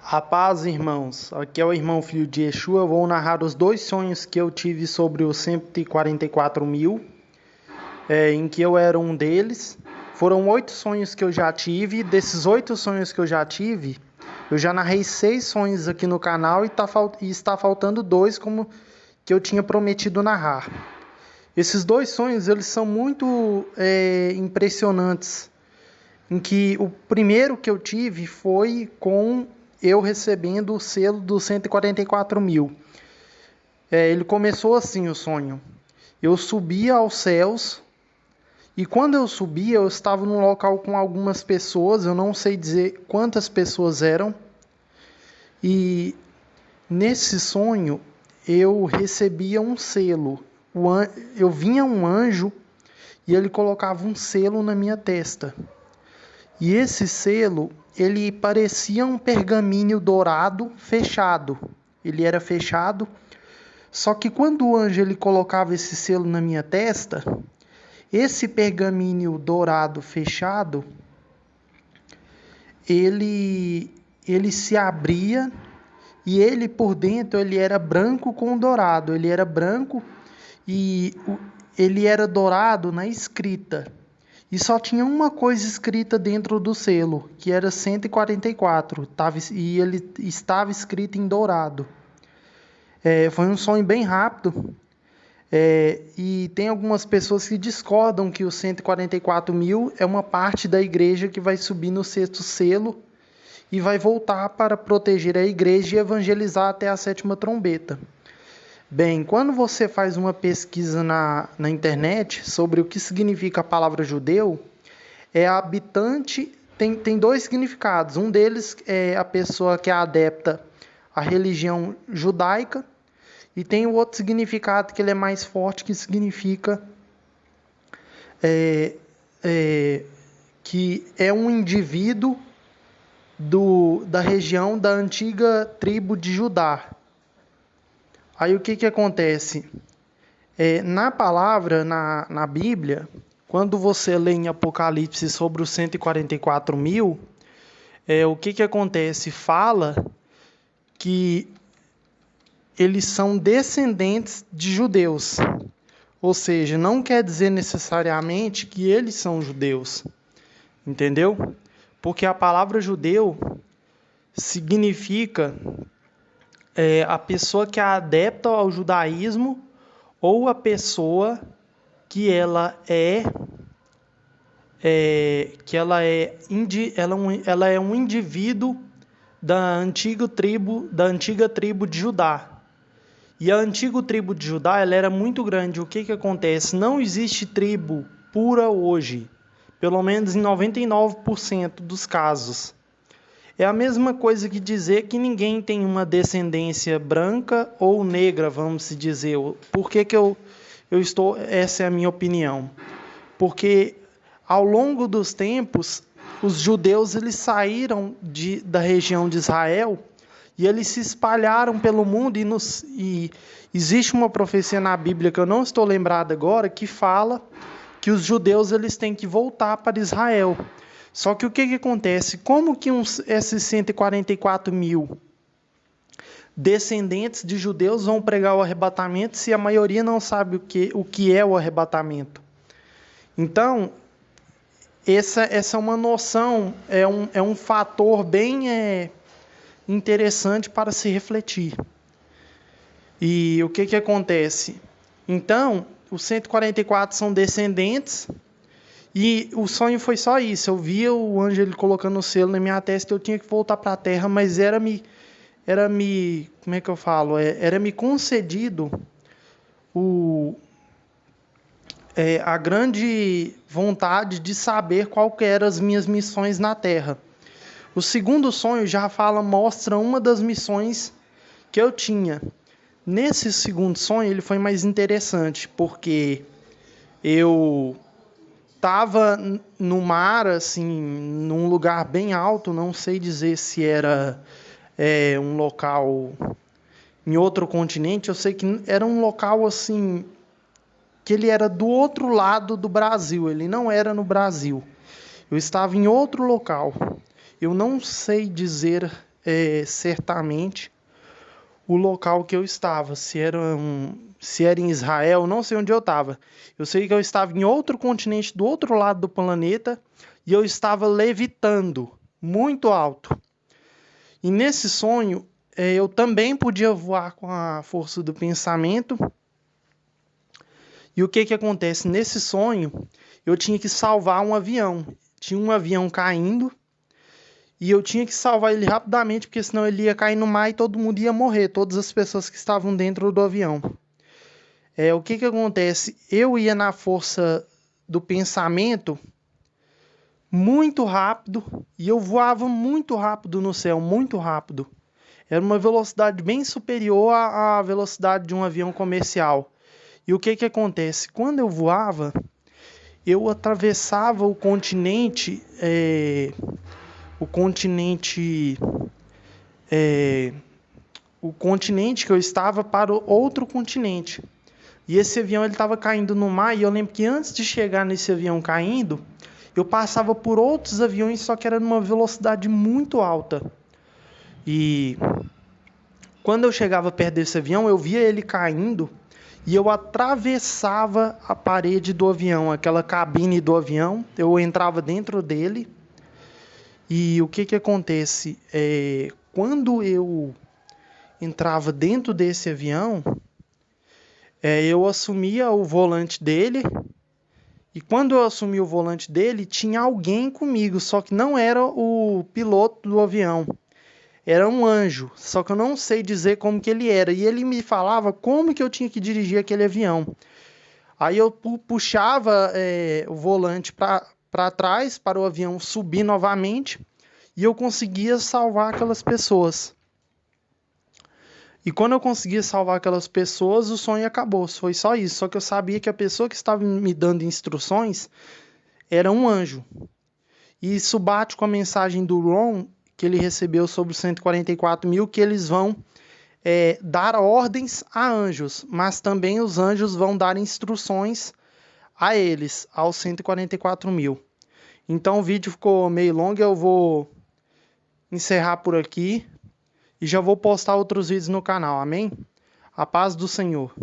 A paz, irmãos. Aqui é o irmão filho de Yeshua. Eu vou narrar os dois sonhos que eu tive sobre os 144 mil, em que eu era um deles. Foram 8 sonhos que eu já tive. Desses 8 sonhos que eu já tive, eu já narrei 6 sonhos aqui no canal e está faltando 2 como que eu tinha prometido narrar. Esses 2 sonhos eles são muito impressionantes. Em que o primeiro que eu tive foi com eu recebendo o selo dos 144 mil. Ele começou assim o sonho. Eu subia aos céus e quando eu subia eu estava num local com algumas pessoas, eu não sei dizer quantas pessoas eram. E nesse sonho eu recebia um selo. Eu vinha um anjo e ele colocava um selo na minha testa. E esse selo, ele parecia um pergaminho dourado fechado. Ele era fechado. Só que quando o anjo ele colocava esse selo na minha testa, esse pergaminho dourado fechado, ele se abria e ele por dentro ele era branco com dourado. Ele era branco e ele era dourado na escrita. E só tinha uma coisa escrita dentro do selo, que era 144, e ele estava escrito em dourado. Foi um sonho bem rápido, e tem algumas pessoas que discordam que os 144 mil é uma parte da igreja que vai subir no 6º selo e vai voltar para proteger a igreja e evangelizar até a 7ª trombeta. Bem, quando você faz uma pesquisa na internet sobre o que significa a palavra judeu, habitante, tem 2 significados. Um deles é a pessoa que é adepta à religião judaica, e tem o outro significado que ele é mais forte, que significa que é um indivíduo da região da antiga tribo de Judá. Aí o que acontece? Na palavra, na Bíblia, quando você lê em Apocalipse sobre os 144 mil, o que acontece? Fala que eles são descendentes de judeus. Ou seja, não quer dizer necessariamente que eles são judeus. Entendeu? Porque a palavra judeu significa a pessoa que é adepta ao judaísmo ou a pessoa que ela é um indivíduo da antiga tribo de Judá. E a antiga tribo de Judá ela era muito grande. O que acontece? Não existe tribo pura hoje, pelo menos em 99% dos casos. É a mesma coisa que dizer que ninguém tem uma descendência branca ou negra, vamos dizer. Por que eu estou... Essa é a minha opinião. Porque ao longo dos tempos, os judeus eles saíram da região de Israel e eles se espalharam pelo mundo. E existe uma profecia na Bíblia, que eu não estou lembrado agora, que fala que os judeus eles têm que voltar para Israel. Só que o que acontece? Como que esses 144 mil descendentes de judeus vão pregar o arrebatamento se a maioria não sabe o que é o arrebatamento? Então, essa é uma noção, é um fator bem interessante para se refletir. E o que acontece? Então, os 144 são descendentes. E o sonho foi só isso. Eu via o anjo ele colocando o selo na minha testa, eu tinha que voltar para a terra, mas era-me concedido a grande vontade de saber qual que eram as minhas missões na terra. O segundo sonho mostra uma das missões que eu tinha. Nesse segundo sonho ele foi mais interessante, porque eu estava no mar, assim, num lugar bem alto, não sei dizer se era um local em outro continente, eu sei que era um local assim, que ele era do outro lado do Brasil, ele não era no Brasil. Eu estava em outro local. Eu não sei dizer certamente o local que eu estava, se era em Israel, não sei onde eu estava. Eu sei que eu estava em outro continente, do outro lado do planeta, e eu estava levitando muito alto. E nesse sonho, eu também podia voar com a força do pensamento. E o que acontece? Nesse sonho, eu tinha que salvar um avião. Tinha um avião caindo e eu tinha que salvar ele rapidamente, porque senão ele ia cair no mar e todo mundo ia morrer, todas as pessoas que estavam dentro do avião. O que acontece? Eu ia na força do pensamento muito rápido e eu voava muito rápido no céu, muito rápido. Era uma velocidade bem superior à velocidade de um avião comercial. E o que acontece? Quando eu voava, eu atravessava o continente que eu estava para o outro continente. E esse avião ele estava caindo no mar, e eu lembro que antes de chegar nesse avião caindo, eu passava por outros aviões, só que era numa velocidade muito alta. E quando eu chegava perto desse avião, eu via ele caindo e eu atravessava a parede do avião, aquela cabine do avião, eu entrava dentro dele. E o que acontece? Quando eu entrava dentro desse avião, eu assumia o volante dele. E quando eu assumi o volante dele, tinha alguém comigo, só que não era o piloto do avião. Era um anjo, só que eu não sei dizer como que ele era. E ele me falava como que eu tinha que dirigir aquele avião. Aí eu puxava o volante para trás, para o avião subir novamente, e eu conseguia salvar aquelas pessoas. E quando eu conseguia salvar aquelas pessoas, o sonho acabou. Foi só isso. Só que eu sabia que a pessoa que estava me dando instruções era um anjo. E isso bate com a mensagem do Ron, que ele recebeu sobre os 144 mil, que eles vão dar ordens a anjos, mas também os anjos vão dar instruções a eles, aos 144 mil. Então o vídeo ficou meio longo, eu vou encerrar por aqui e já vou postar outros vídeos no canal, amém? A paz do Senhor.